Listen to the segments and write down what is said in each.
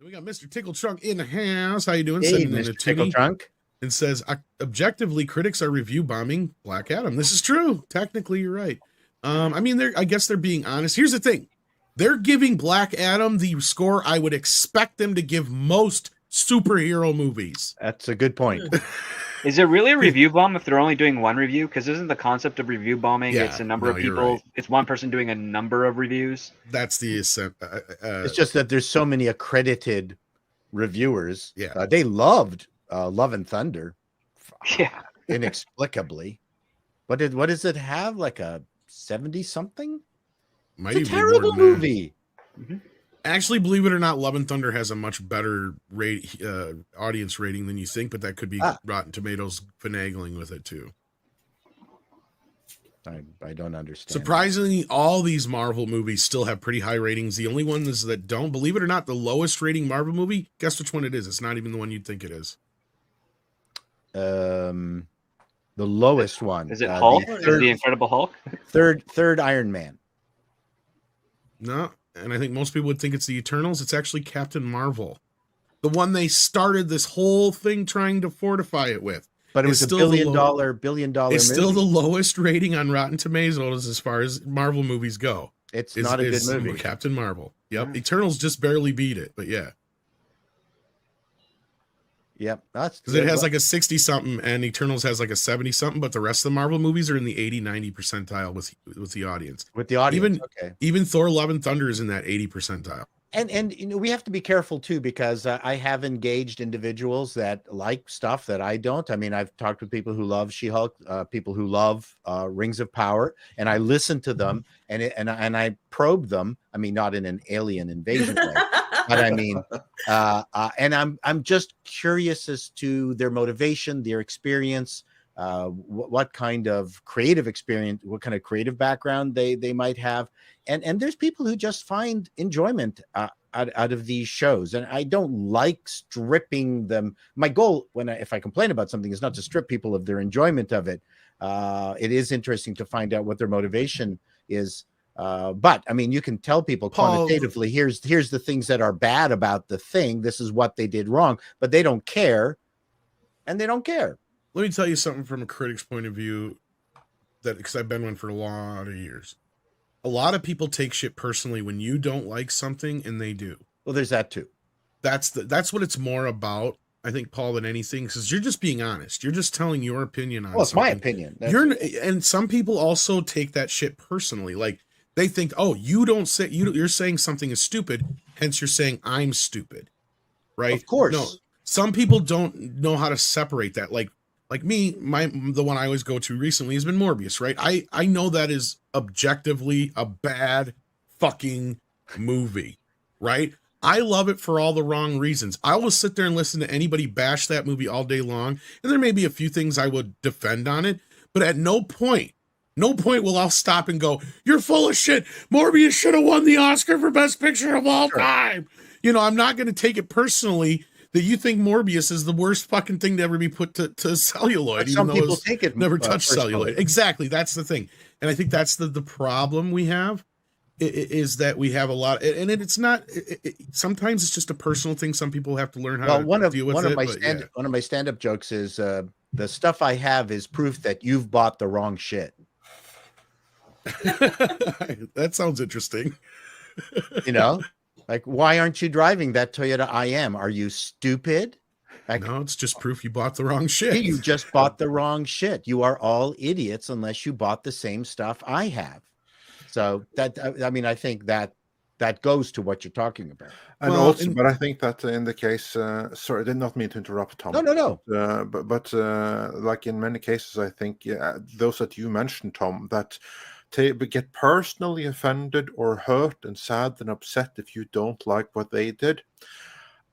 We got Mr. Tickle Trunk in the house. How you doing? Hey, Sending in a Mr. Tickle toonie Trunk. and says, objectively, critics are review bombing Black Adam. This is true. Technically, you're right. I mean, I guess they're being honest. Here's the thing. They're giving Black Adam the score I would expect them to give most superhero movies. That's a good point. Is it really a review bomb if they're only doing one review? Because isn't the concept of review bombing, it's a number of people, right. It's one person doing a number of reviews? That's the it's just that there's so many accredited reviewers. Yeah. They loved Love and Thunder. Yeah. Inexplicably. What does it have? Like a 70-something? It's a terrible movie. Mm-hmm. Actually, believe it or not, Love and Thunder has a much better audience rating than you think, but that could be Rotten Tomatoes finagling with it too. I don't understand. Surprisingly, all these Marvel movies still have pretty high ratings. The only ones that don't, believe it or not, the lowest rating Marvel movie, guess which one it is? It's not even the one you'd think it is. The lowest one. Is it Hulk? Is it the Incredible Hulk? Third Iron Man. No, and I think most people would think it's the Eternals. It's actually Captain Marvel. The one they started this whole thing trying to fortify it with. But it was a billion dollar It's movie. still the lowest rating on Rotten Tomatoes as far as Marvel movies go. It's not a good movie. Captain Marvel. Yep. Eternals just barely beat it, but yeah. Yep. That's because it has like a 60-something and Eternals has like a 70-something, but the rest of the Marvel movies are in the 80-90 percentile with the audience. With the audience, even Thor: Love and Thunder is in that 80 percentile. And you know, we have to be careful too, because I have engaged individuals that like stuff that I don't. I mean, I've talked with people who love She-Hulk, people who love Rings of Power, and I listen to them and I probe them. I mean, not in an alien invasion way, but I mean, and I'm just curious as to their motivation, their experience, what kind of creative experience, what kind of creative background they might have. And there's people who just find enjoyment out of these shows. And I don't like stripping them. My goal if I complain about something is not to strip people of their enjoyment of it. It is interesting to find out what their motivation is. But I mean, you can tell people quantitatively, here's the things that are bad about the thing. This is what they did wrong, but they don't care. And they don't care. Let me tell you something from a critic's point of view, because I've been one for a lot of years. A lot of people take shit personally when you don't like something, and they do. Well, there's that too. That's what it's more about, I think, Paul, than anything, because you're just being honest. You're just telling your opinion on something. Well, it's my opinion. And some people also take that shit personally. Like, they think, oh, you're saying something is stupid, hence you're saying I'm stupid, right? Of course. No, some people don't know how to separate that. Like me, the one I always go to recently has been Morbius, right? I know that is objectively a bad fucking movie, right? I love it for all the wrong reasons. I will sit there and listen to anybody bash that movie all day long, and there may be a few things I would defend on it, but at no point will I stop and go, you're full of shit. Morbius should have won the Oscar for Best Picture of all time. You know, I'm not going to take it personally that you think Morbius is the worst fucking thing to ever be put to celluloid. Some people take it never touched celluloid. Exactly. That's the thing. And I think that's the problem we have is that we have a lot, and it's not, sometimes it's just a personal thing. Some people have to learn how to deal with it. One of my stand-up jokes is the stuff I have is proof that you've bought the wrong shit. That sounds interesting. You know? Like, why aren't you driving that Toyota IM? Are you stupid? Like, no, it's just proof you bought the wrong shit. You just bought the wrong shit. You are all idiots unless you bought the same stuff I have. So that, I mean, I think that goes to what you're talking about. And but I think that in the case, sorry, I did not mean to interrupt, Tom. No. But like in many cases, I think those that you mentioned, Tom, that get personally offended or hurt and sad and upset if you don't like what they did.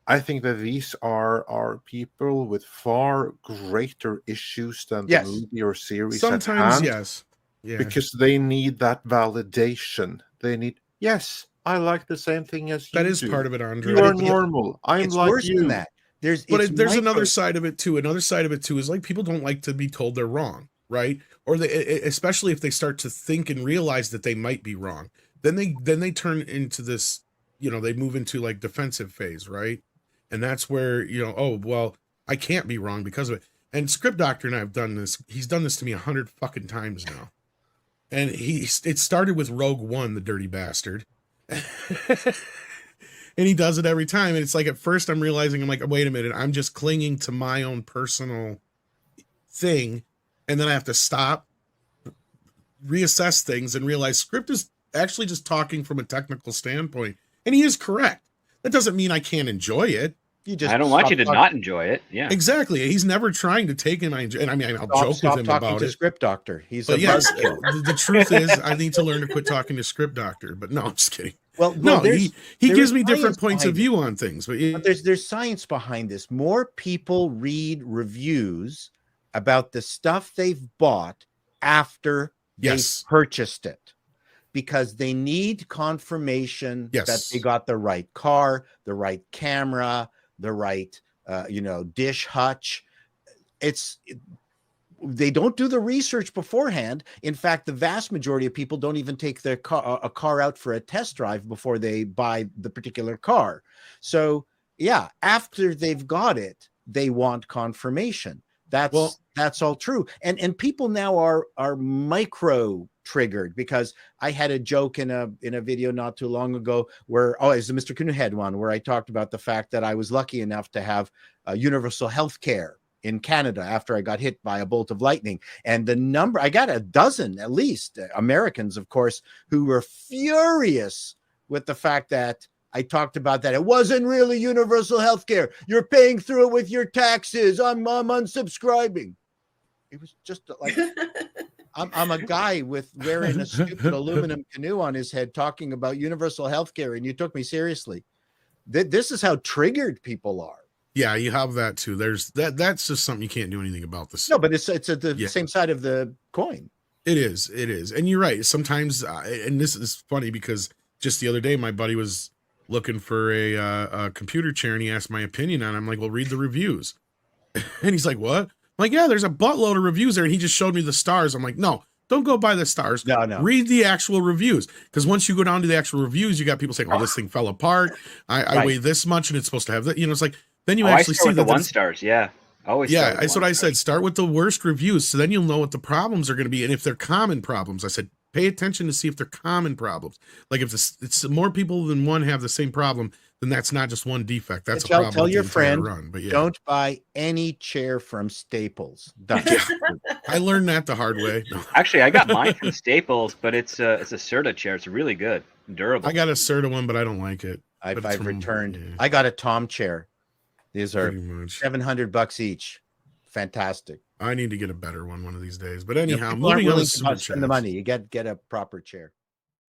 I think that these are people with far greater issues than the movie or series. Sometimes, at hand, yes. Yeah. Because they need that validation. They need, yes, I like the same thing as you. That is part of it, Andre. You are normal. I'm like worse you. than that. There's another side of it too. Another side of it too is like people don't like to be told they're wrong, right? Or especially if they start to think and realize that they might be wrong. Then they turn into this they move into like defensive phase, right? And that's where, oh, well, I can't be wrong because of it. And Script Doctor and I have done this. He's done this to me 100 fucking times now. And it started with Rogue One, the dirty bastard. And he does it every time. And it's like, at first I'm realizing, I'm like, wait a minute, I'm just clinging to my own personal thing. And then I have to stop, reassess things, and realize Script is actually just talking from a technical standpoint. And he is correct. That doesn't mean I can't enjoy it. I don't want you to not enjoy it. Yeah, exactly. He's never trying to take him. And I mean, I'll joke with him about it. Script Doctor. But yes, the truth is, I need to learn to quit talking to Script Doctor. But no, I'm just kidding. Well, no, he gives me different points of view on things. But there's science behind this. More people read reviews about the stuff they've bought after they've purchased it, because they need confirmation that they got the right car, the right camera, the right dish hutch. They don't do the research beforehand. In fact, the vast majority of people don't even take a car out for a test drive before they buy the particular car. So yeah, after they've got it, they want confirmation. That's all true. And people now are micro triggered, because I had a joke in a video not too long ago where, it's the Mr. Canoehead one, where I talked about the fact that I was lucky enough to have universal health care in Canada after I got hit by a bolt of lightning. And I got a dozen, at least, Americans, of course, who were furious with the fact that I talked about that. It wasn't really universal health care. You're paying through it with your taxes. I'm unsubscribing. It was just like, I'm a guy wearing a stupid aluminum canoe on his head talking about universal health care, and you took me seriously. This is how triggered people are. Yeah, you have that too. There's that's just something you can't do anything about. This. No, but it's at the same side of the coin. It is. And you're right. Sometimes, and this is funny because just the other day, my buddy was looking for a computer chair, and he asked my opinion on it. I'm like, well, read the reviews. And he's like, what? I'm like, yeah, there's a buttload of reviews there. And he just showed me the stars. I'm like, no, don't go by the stars. No. Read the actual reviews. Because once you go down to the actual reviews, you got people saying, oh, this thing fell apart. I weigh this much, and it's supposed to have that. It's like, then you actually see the 1 stars. Yeah. That's what I said. Start with the worst reviews. So then you'll know what the problems are going to be. And if they're common problems, I said, pay attention to see if they're common problems. Like if it's more people than one have the same problem, then that's not just one defect. That's a problem. Tell your friend, don't buy any chair from Staples. I learned that the hard way. No. Actually, I got mine from Staples, but it's a Serta chair. It's really good, durable. I got a Serta one, but I don't like it. I've returned. Yeah. I got a Tom chair. These are $700 each. Fantastic. I need to get a better one of these days. But anyhow, moving on to spend the money. You get a proper chair.